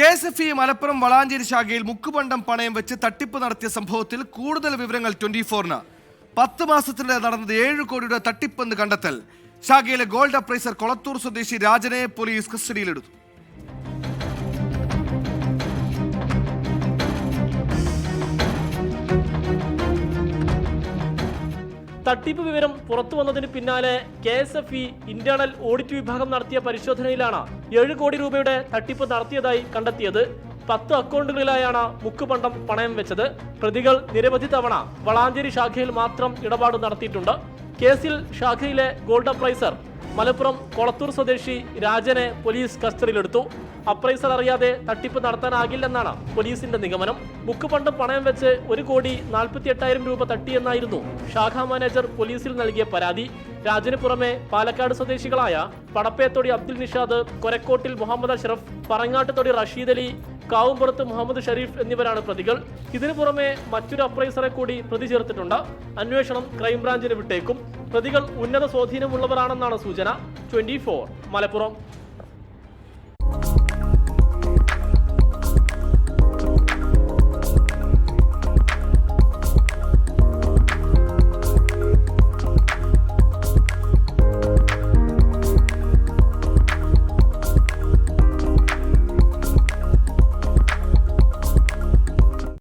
KSFE Malappuram Valanchery ശാഖയിൽ മുക്കുപണ്ടം പണയം വെച്ച് തട്ടിപ്പ് നടത്തിയ സംഭവത്തിൽ കൂടുതൽ വിവരങ്ങൾ 24-ന്. 10 മാസത്തിനിടെ നടന്നത് 7 കോടിയുടെ തട്ടിപ്പെന്ന് കണ്ടെത്തൽ. ശാഖയിലെ ഗോൾഡ് അപ്രൈസർ കൊളത്തൂർ സ്വദേശി രാജനെ പോലീസ് കസ്റ്റഡിയിലെടുത്തു. തട്ടിപ്പ് വിവരം പുറത്തു വന്നതിന് പിന്നാലെ KSFE ഇന്റേണൽ ഓഡിറ്റ് വിഭാഗം നടത്തിയ പരിശോധനയിലാണ് 7 കോടി രൂപയുടെ തട്ടിപ്പ് നടത്തിയതായി കണ്ടെത്തിയത്. 10 അക്കൗണ്ടുകളിലായാണ് മുക്കുപണ്ടം പണയം വെച്ചത്. പ്രതികൾ നിരവധി തവണ വളാഞ്ചേരി ശാഖയിൽ മാത്രം ഇടപാട് നടത്തിയിട്ടുണ്ട്. കേസിൽ ശാഖയിലെ ഗോൾഡ് അപ്രൈസർ മലപ്പുറം കൊളത്തൂർ സ്വദേശി രാജനെ പോലീസ് കസ്റ്റഡിയിലെടുത്തു. അപ്രൈസർ അറിയാതെ തട്ടിപ്പ് നടത്താനാകില്ലെന്നാണ് പോലീസിന്റെ നിഗമനം. മുക്കുപണ്ടം പണയം വെച്ച് 1,48,00,000 രൂപ തട്ടിയെന്നായിരുന്നു ശാഖാ മാനേജർ പോലീസിൽ നൽകിയ പരാതി. രാജന് പുറമെ പാലക്കാട് സ്വദേശികളായ പടപ്പേത്തൊടി അബ്ദുൽ നിഷാദ്, കൊരക്കോട്ടിൽ മുഹമ്മദ് അഷ്റഫ്, പറങ്ങാട്ടുതൊടി റഷീദ് അലി, കാവുംപുറത്ത് മുഹമ്മദ് ഷരീഫ് എന്നിവരാണ് പ്രതികൾ. ഇതിനു പുറമെ മറ്റൊരു അപ്രൈസറെ കൂടി പ്രതി ചേർത്തിട്ടുണ്ട്. അന്വേഷണം ക്രൈംബ്രാഞ്ചിന് വിട്ടേക്കും. പ്രതികൾ ഉന്നത സ്വാധീനമുള്ളവരാണെന്നാണ് സൂചന. 24 മലപ്പുറം.